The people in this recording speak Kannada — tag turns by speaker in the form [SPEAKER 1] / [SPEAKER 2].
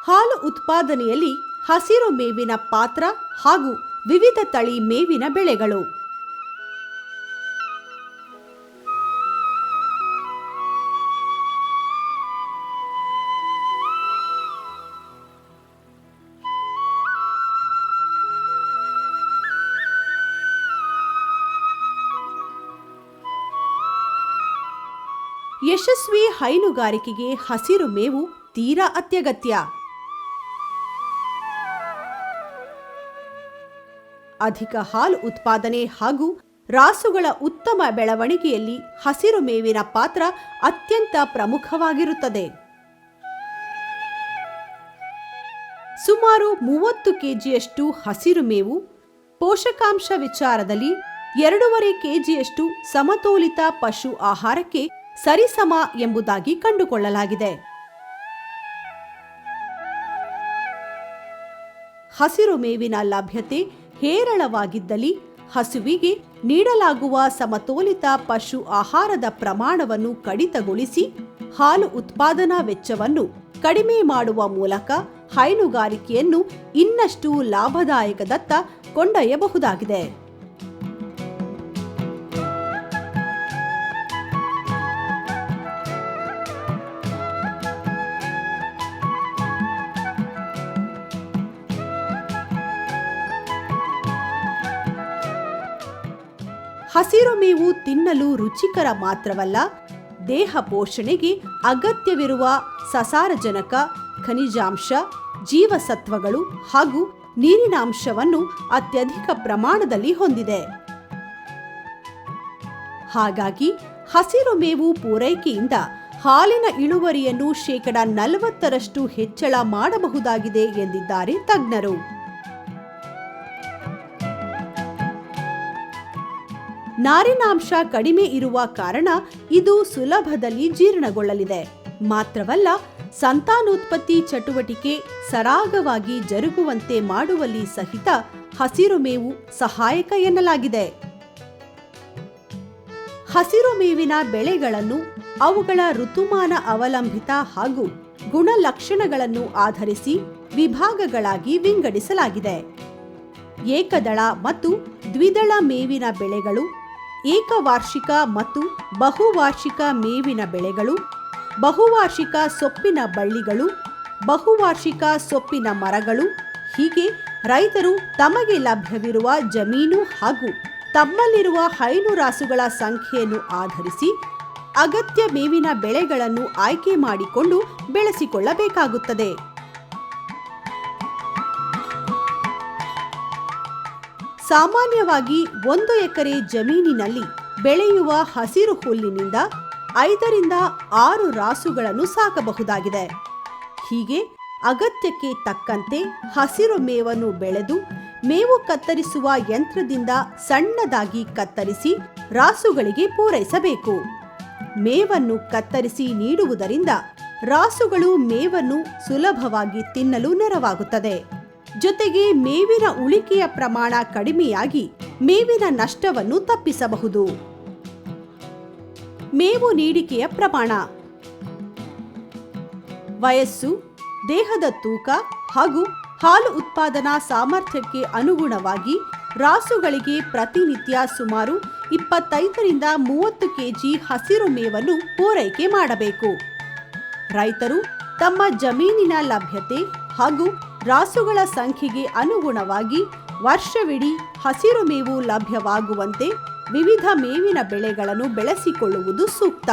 [SPEAKER 1] ಹಾಲು ಉತ್ಪಾದನೆಯಲ್ಲಿ ಹಸಿರು ಮೇವಿನ ಪಾತ್ರ ಹಾಗೂ ವಿವಿಧ ತಳಿ ಮೇವಿನ ಬೆಳೆಗಳು. ಯಶಸ್ವಿ ಹೈನುಗಾರಿಕೆಗೆ ಹಸಿರು ಮೇವು ತೀರಾ ಅತ್ಯಗತ್ಯ. ಅಧಿಕ ಹಾಲು ಉತ್ಪಾದನೆ ಹಾಗೂ ರಾಸುಗಳ ಉತ್ತಮ ಬೆಳವಣಿಗೆಯಲ್ಲಿ ಹಸಿರು ಮೇವಿನ ಪಾತ್ರ ಅತ್ಯಂತ ಪ್ರಮುಖವಾಗಿರುತ್ತದೆ. ಸುಮಾರು 30 ಕೆಜಿಯಷ್ಟು ಹಸಿರು ಮೇವು ಪೋಷಕಾಂಶ ವಿಚಾರದಲ್ಲಿ 2.5 ಕೆಜಿಯಷ್ಟು ಸಮತೋಲಿತ ಪಶು ಆಹಾರಕ್ಕೆ ಸರಿಸಮ ಎಂಬುದಾಗಿ ಕಂಡುಕೊಳ್ಳಲಾಗಿದೆ. ಹಸಿರು ಮೇವಿನ ಲಭ್ಯತೆ ಹೇರಳವಾಗಿದ್ದಲ್ಲಿ ಹಸುವಿಗೆ ನೀಡಲಾಗುವ ಸಮತೋಲಿತ ಪಶು ಆಹಾರದ ಪ್ರಮಾಣವನ್ನು ಕಡಿತಗೊಳಿಸಿ ಹಾಲು ಉತ್ಪಾದನಾ ವೆಚ್ಚವನ್ನು ಕಡಿಮೆ ಮಾಡುವ ಮೂಲಕ ಹೈನುಗಾರಿಕೆಯನ್ನು ಇನ್ನಷ್ಟು ಲಾಭದಾಯಕದತ್ತ ಕೊಂಡೊಯ್ಯಬಹುದಾಗಿದೆ. ಹಸಿರು ಮೇವು ತಿನ್ನಲು ರುಚಿಕರ ಮಾತ್ರವಲ್ಲ, ದೇಹ ಪೋಷಣೆಗೆ ಅಗತ್ಯವಿರುವ ಸಸಾರಜನಕ, ಖನಿಜಾಂಶ, ಜೀವಸತ್ವಗಳು ಹಾಗೂ ನೀರಿನಾಂಶವನ್ನು ಅತ್ಯಧಿಕ ಪ್ರಮಾಣದಲ್ಲಿ ಹೊಂದಿದೆ. ಹಾಗಾಗಿ ಹಸಿರು ಮೇವು ಪೂರೈಕೆಯಿಂದ ಹಾಲಿನ ಇಳುವರಿಯನ್ನು 40% ಹೆಚ್ಚಳ ಮಾಡಬಹುದಾಗಿದೆ ಎಂದಿದ್ದಾರೆ ತಜ್ಞರು. ನಾರಿನಾಂಶ ಕಡಿಮೆ ಇರುವ ಕಾರಣ ಇದು ಸುಲಭದಲ್ಲಿ ಜೀರ್ಣಗೊಳ್ಳಲಿದೆ. ಮಾತ್ರವಲ್ಲ, ಸಂತಾನೋತ್ಪತ್ತಿ ಚಟುವಟಿಕೆ ಸರಾಗವಾಗಿ ಜರುಗುವಂತೆ ಮಾಡುವಲ್ಲಿ ಸಹಿತ ಹಸಿರು ಮೇವು ಸಹಾಯಕ ಎನ್ನಲಾಗಿದೆ. ಹಸಿರು ಮೇವಿನ ಬೆಳೆಗಳನ್ನು ಅವುಗಳ ಋತುಮಾನ ಅವಲಂಬಿತ ಹಾಗೂ ಗುಣಲಕ್ಷಣಗಳನ್ನು ಆಧರಿಸಿ ವಿಭಾಗಗಳಾಗಿ ವಿಂಗಡಿಸಲಾಗಿದೆ. ಏಕದಳ ಮತ್ತು ದ್ವಿದಳ ಮೇವಿನ ಬೆಳೆಗಳು, ಏಕವಾರ್ಷಿಕ ಮತ್ತು ಬಹುವಾರ್ಷಿಕ ಮೇವಿನ ಬೆಳೆಗಳು, ಬಹುವಾರ್ಷಿಕ ಸೊಪ್ಪಿನ ಬಳ್ಳಿಗಳು, ಬಹುವಾರ್ಷಿಕ ಸೊಪ್ಪಿನ ಮರಗಳು. ಹೀಗೆ ರೈತರು ತಮಗೆ ಲಭ್ಯವಿರುವ ಜಮೀನು ಹಾಗೂ ತಮ್ಮಲ್ಲಿರುವ ಹೈನು ರಾಸುಗಳ ಸಂಖ್ಯೆಯನ್ನು ಆಧರಿಸಿ ಅಗತ್ಯ ಮೇವಿನ ಬೆಳೆಗಳನ್ನು ಆಯ್ಕೆ ಮಾಡಿಕೊಂಡು ಬೆಳೆಸಿಕೊಳ್ಳಬೇಕಾಗುತ್ತದೆ. ಸಾಮಾನ್ಯವಾಗಿ 1 ಎಕರೆ ಜಮೀನಿನಲ್ಲಿ ಬೆಳೆಯುವ ಹಸಿರು ಹುಲ್ಲಿನಿಂದ 5 ರಿಂದ 6 ರಾಸುಗಳನ್ನು ಸಾಕಬಹುದಾಗಿದೆ. ಹೀಗೆ ಅಗತ್ಯಕ್ಕೆ ತಕ್ಕಂತೆ ಹಸಿರು ಮೇವನ್ನು ಬೆಳೆದು ಮೇವು ಕತ್ತರಿಸುವ ಯಂತ್ರದಿಂದ ಸಣ್ಣದಾಗಿ ಕತ್ತರಿಸಿ ರಾಸುಗಳಿಗೆ ಪೂರೈಸಬೇಕು. ಮೇವನ್ನು ಕತ್ತರಿಸಿ ನೀಡುವುದರಿಂದ ರಾಸುಗಳು ಮೇವನ್ನು ಸುಲಭವಾಗಿ ತಿನ್ನಲು ನೆರವಾಗುತ್ತದೆ. ಜೊತೆಗೆ ಮೇವಿನ ಉಳಿಕೆಯ ಪ್ರಮಾಣ ಕಡಿಮೆಯಾಗಿ ಮೇವಿನ ನಷ್ಟವನ್ನು ತಪ್ಪಿಸಬಹುದು. ಮೇವು ನೀಡಿಕೆಯ ಪ್ರಮಾಣ, ವಯಸ್ಸು, ದೇಹದ ತೂಕ ಹಾಗೂ ಹಾಲು ಉತ್ಪಾದನಾ ಸಾಮರ್ಥ್ಯಕ್ಕೆ ಅನುಗುಣವಾಗಿ ರಾಸುಗಳಿಗೆ ಪ್ರತಿನಿತ್ಯ ಸುಮಾರು 25 ರಿಂದ 30 ಕೆಜಿ ಹಸಿರು ಮೇವನ್ನು ಪೂರೈಕೆ ಮಾಡಬೇಕು. ರೈತರು ತಮ್ಮ ಜಮೀನಿನ ಲಭ್ಯತೆ ಹಾಗೂ ರಾಸುಗಳ ಸಂಖ್ಯೆಗೆ ಅನುಗುಣವಾಗಿ ವರ್ಷವಿಡೀ ಹಸಿರು ಮೇವು ಲಭ್ಯವಾಗುವಂತೆ ವಿವಿಧ ಮೇವಿನ ಬೆಳೆಗಳನ್ನು ಬೆಳೆಸಿಕೊಳ್ಳುವುದು ಸೂಕ್ತ.